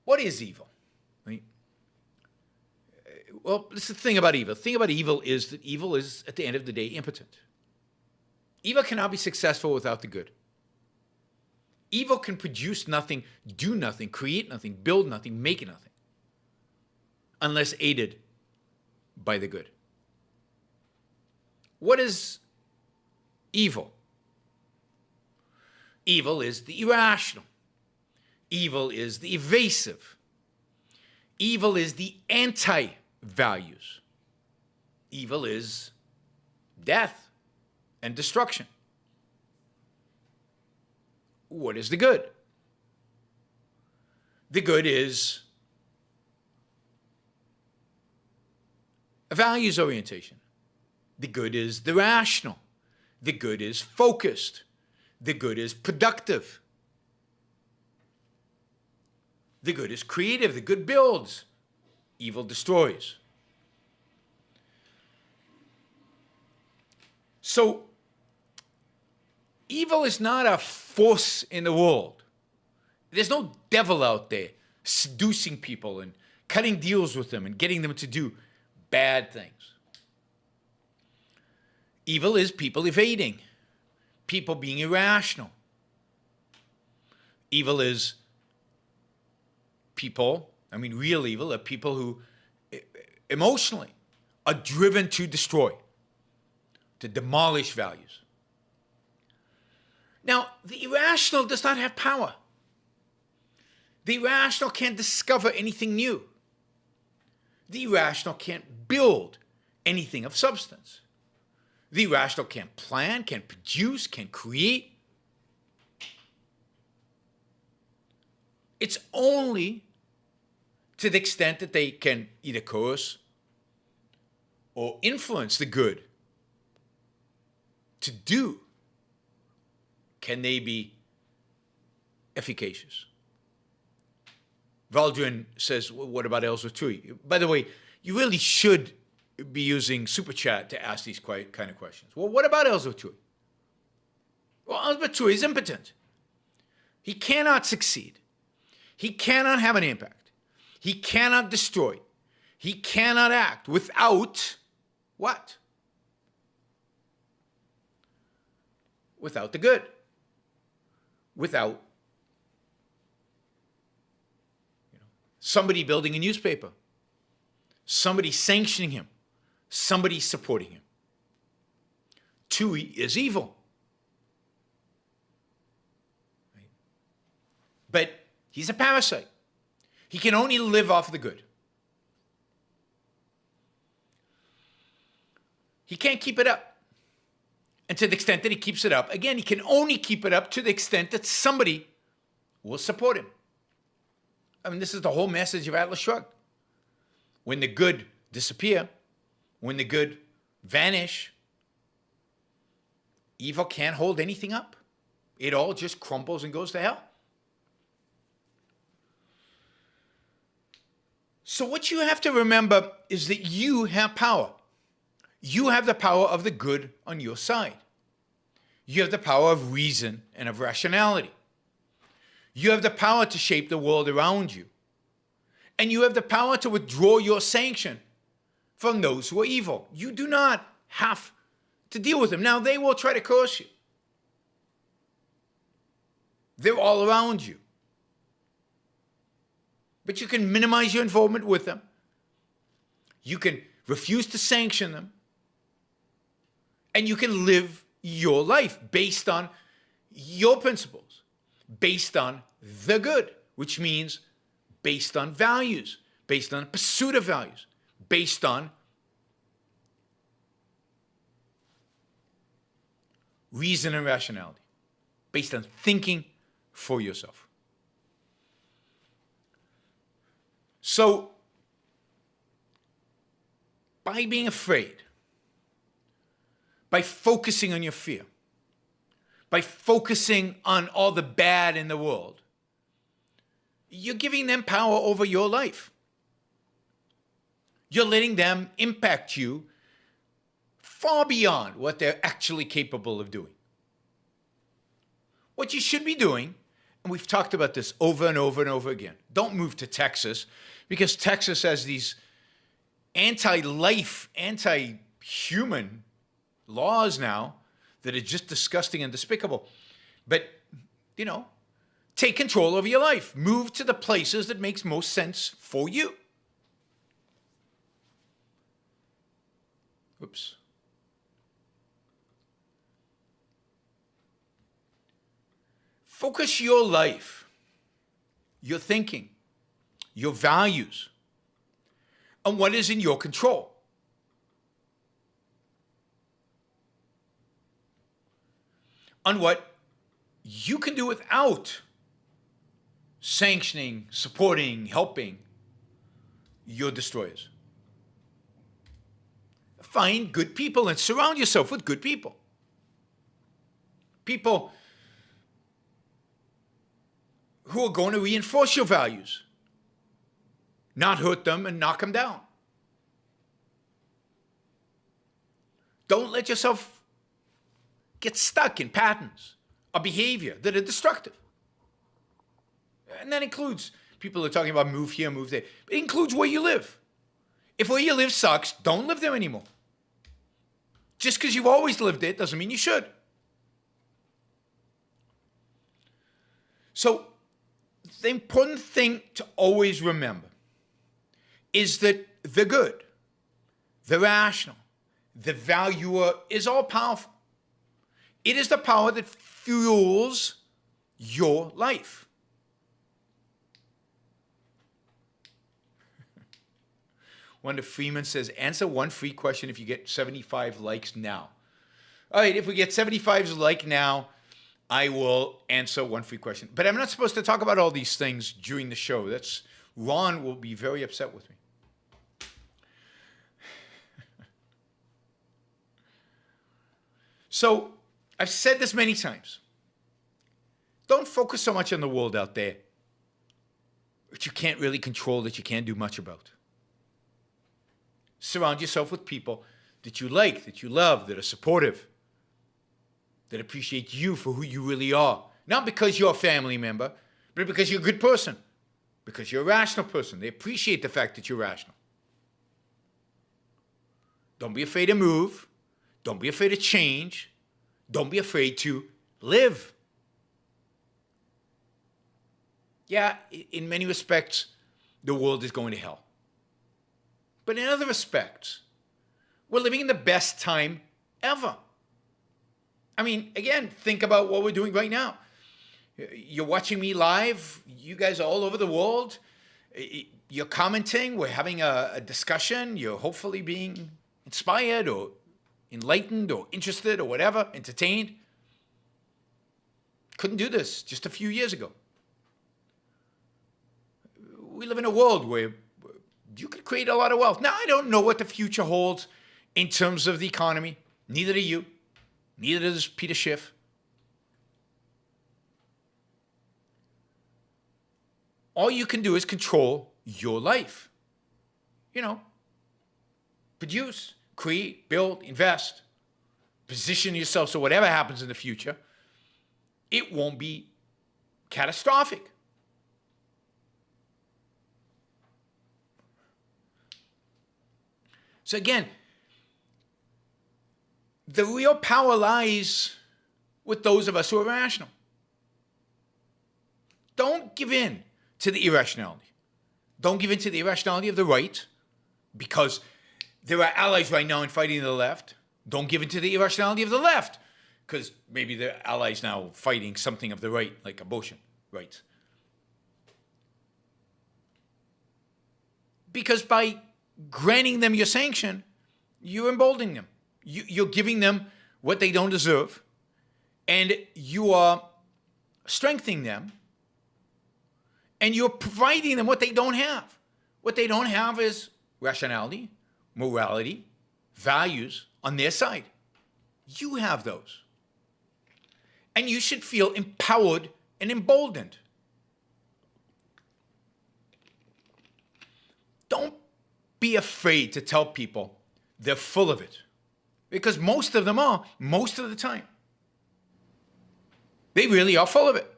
What is evil? Right? Well, this is the thing about evil. The thing about evil is that evil is, at the end of the day, impotent. Evil cannot be successful without the good. Evil can produce nothing, do nothing, create nothing, build nothing, make nothing, unless aided by the good. What is evil? Evil is the irrational. Evil is the evasive. Evil is the anti-values. Evil is death and destruction. What is the good? The good is a values orientation. The good is the rational. The good is focused. The good is productive. The good is creative. The good builds. Evil destroys. So, evil is not a force in the world. There's no devil out there seducing people and cutting deals with them and getting them to do bad things. Evil is people evading, people being irrational. Evil is people, real evil are people who emotionally are driven to destroy, to demolish values. Now, the irrational does not have power. The irrational can't discover anything new. The irrational can't build anything of substance. The irrational can't plan, can't produce, can't create. It's only to the extent that they can either coerce or influence the good to do can they be efficacious. Valdrin says, well, what about Ellsworth Tui? By the way, you really should be using Super Chat to ask these kind of questions. Well, what about Ellsworth Tui? Well, Ellsworth Tui is impotent. He cannot succeed. He cannot have an impact. He cannot destroy. He cannot act without what? Without the good. Without somebody building a newspaper, somebody sanctioning him, somebody supporting him. Tui is evil. Right? But he's a parasite. He can only live off the good. He can't keep it up. And to the extent that he keeps it up, again, he can only keep it up to the extent that somebody will support him. This is the whole message of Atlas Shrugged. When the good disappear, when the good vanish, evil can't hold anything up. It all just crumbles and goes to hell. So what you have to remember is that you have power. You have the power of the good on your side. You have the power of reason and of rationality. You have the power to shape the world around you. And you have the power to withdraw your sanction from those who are evil. You do not have to deal with them. Now, they will try to curse you. They're all around you. But you can minimize your involvement with them. You can refuse to sanction them. And you can live your life based on your principles, based on the good, which means based on values, based on pursuit of values, based on reason and rationality, based on thinking for yourself. So, by being afraid, by focusing on your fear, by focusing on all the bad in the world, you're giving them power over your life. You're letting them impact you far beyond what they're actually capable of doing. What you should be doing And we've talked about this over and over and over again. Don't move to Texas because Texas has these anti-life, anti-human laws now that are just disgusting and despicable. But, you know, take control of your life. Move to the places that makes most sense for you. Oops. Focus your life, your thinking, your values on what is in your control. On what you can do without sanctioning, supporting, helping your destroyers. Find good people and surround yourself with good people. People who are going to reinforce your values, not hurt them and knock them down. Don't let yourself get stuck in patterns of behavior that are destructive. And that includes people who are talking about move here, move there. It includes where you live. If where you live sucks, don't live there anymore. Just because you've always lived there doesn't mean you should. So the important thing to always remember is that the good, the rational, the valuer is all powerful. It is the power that fuels your life. Wanda Freeman says, answer one free question if you get 75 likes now. All right, if we get 75 likes now, I will answer one free question. But I'm not supposed to talk about all these things during the show. Ron will be very upset with me. So I've said this many times. Don't focus so much on the world out there that you can't really control, that you can't do much about. Surround yourself with people that you like, that you love, that are supportive, that appreciate you for who you really are. Not because you're a family member, but because you're a good person, because you're a rational person. They appreciate the fact that you're rational. Don't be afraid to move. Don't be afraid to change. Don't be afraid to live. Yeah, in many respects, the world is going to hell. But in other respects, we're living in the best time ever. I mean, again, think about what we're doing right now. You're watching me live. You guys are all over the world. You're commenting. We're having a discussion. You're hopefully being inspired or enlightened or interested or whatever, entertained. Couldn't do this just a few years ago. We live in a world where you could create a lot of wealth. Now, I don't know what the future holds in terms of the economy. Neither do you. Neither does Peter Schiff. All you can do is control your life. You know, produce, create, build, invest, position yourself so whatever happens in the future, it won't be catastrophic. So again, the real power lies with those of us who are rational. Don't give in to the irrationality. Don't give in to the irrationality of the right, because there are allies right now in fighting the left. Don't give in to the irrationality of the left, because maybe there are allies now fighting something of the right, like abortion rights. Because by granting them your sanction, you're emboldening them. You're giving them what they don't deserve, and you are strengthening them, and you're providing them what they don't have. What they don't have is rationality, morality, values on their side. You have those. And you should feel empowered and emboldened. Don't be afraid to tell people they're full of it. Because most of them are, most of the time. They really are full of it.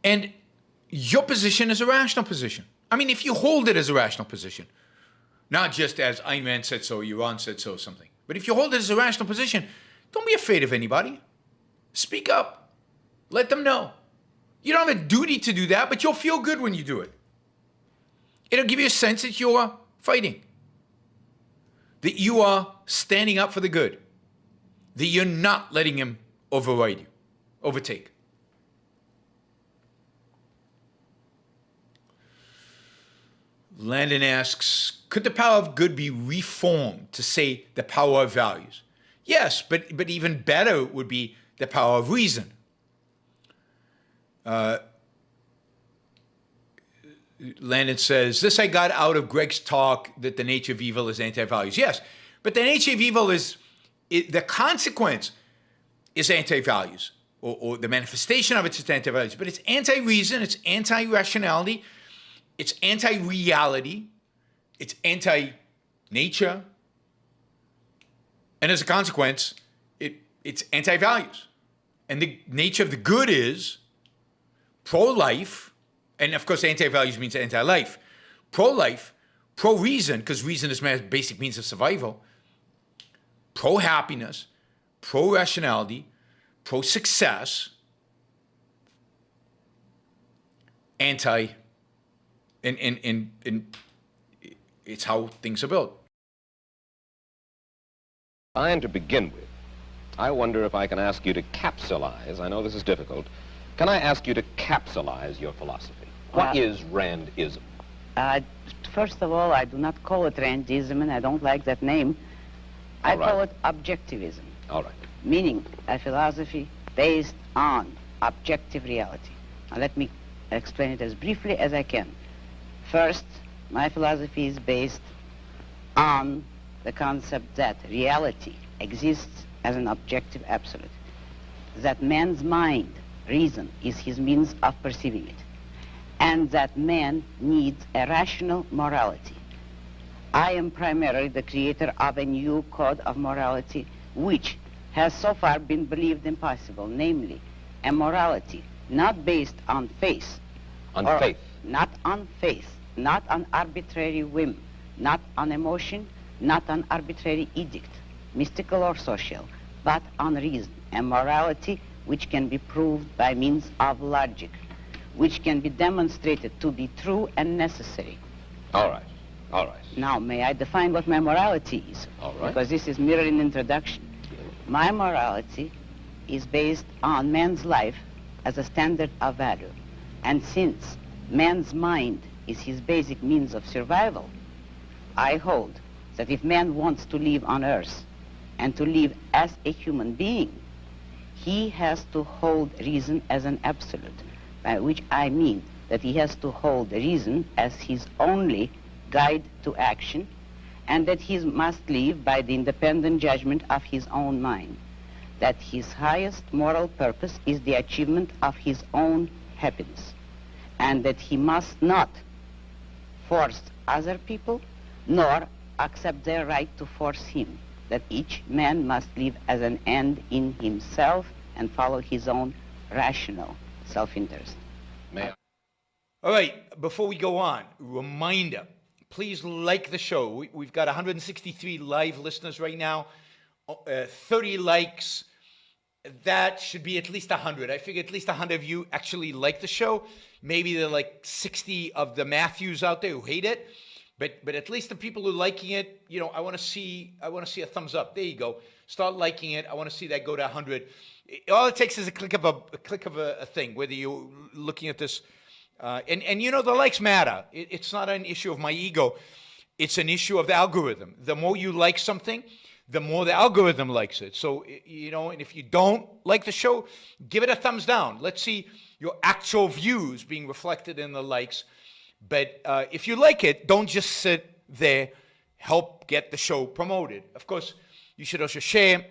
And your position is a rational position. I mean, if you hold it as a rational position, not just as Ayn Rand said so, Iran said so, something. But if you hold it as a rational position, don't be afraid of anybody. Speak up. Let them know. You don't have a duty to do that, but you'll feel good when you do it. It'll give you a sense that you're fighting, that you are standing up for the good, that you're not letting him override you, overtake. Landon asks, could the power of good be reformed to say the power of values? Yes, but even better would be the power of reason. Landon says, this I got out of Greg's talk that the nature of evil is anti-values. Yes, but the nature of evil is, the consequence is anti-values, or the manifestation of it is anti-values, but it's anti-reason, it's anti-rationality, it's anti-reality, it's anti-nature, and as a consequence, it's anti-values. And the nature of the good is pro-life, and of course anti-values means anti-life. Pro-life, pro-reason, because reason is my basic means of survival, pro-happiness, pro-rationality, pro-success, anti, and it's how things are built. And to begin with, I wonder if I can ask you to capsulize, I know this is difficult, can I ask you to capsulize your philosophy? What is Randism? First of all, I do not call it Randism, and I don't like that name. I call it objectivism. All right. Meaning a philosophy based on objective reality. Now let me explain it as briefly as I can. First, my philosophy is based on the concept that reality exists as an objective absolute, that man's mind, reason, is his means of perceiving it, and that man needs a rational morality. I am primarily the creator of a new code of morality which has so far been believed impossible, namely a morality not based on faith. On faith? Not on faith, not on arbitrary whim, not on emotion, not on arbitrary edict, mystical or social, but on reason, a morality which can be proved by means of logic, which can be demonstrated to be true and necessary. All right, all right. Now, may I define what my morality is? All right. Because this is merely an introduction. My morality is based on man's life as a standard of value. And since man's mind is his basic means of survival, I hold that if man wants to live on earth and to live as a human being, he has to hold reason as an absolute, by which I mean that he has to hold reason as his only guide to action, and that he must live by the independent judgment of his own mind, that his highest moral purpose is the achievement of his own happiness, and that he must not force other people, nor accept their right to force him, that each man must live as an end in himself and follow his own rational self-interest. May I? All right, before we go on, reminder, please like the show. We've got 163 live listeners right now, 30 likes. That should be at least 100. I figure at least 100 of you actually like the show. Maybe there are like 60 of the Matthews out there who hate it. But at least the people who are liking it, you know, I want to see a thumbs up. There you go. Start liking it. I want to see that go to 100. All it takes is a click of a thing, whether you're looking at this. And you know, the likes matter. It's not an issue of my ego. It's an issue of the algorithm. The more you like something, the more the algorithm likes it. So, you know, and if you don't like the show, give it a thumbs down. Let's see your actual views being reflected in the likes. But if you like it, don't just sit there. Help get the show promoted. Of course, you should also share.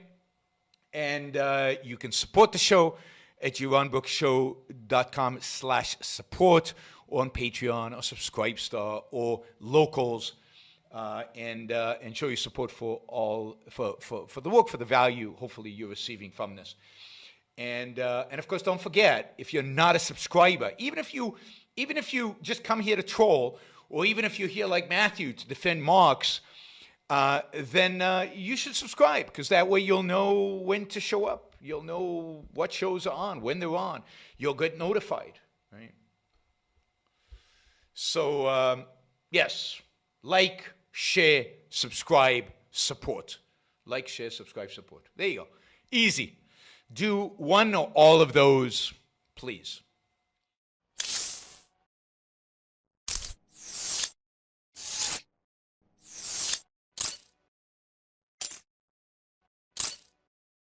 And you can support the show at yaronbrookshow.com/support, or on Patreon or Subscribestar or Locals, and show your support for the work, for the value hopefully you're receiving from this. And of course, don't forget, if you're not a subscriber, even if you just come here to troll, or even if you're here like Matthew to defend Marx, then you should subscribe, because that way you'll know when to show up. You'll know what shows are on, when they're on. You'll get notified, right? So, yes, like, share, subscribe, support. Like, share, subscribe, support. There you go. Easy. Do one or all of those, please.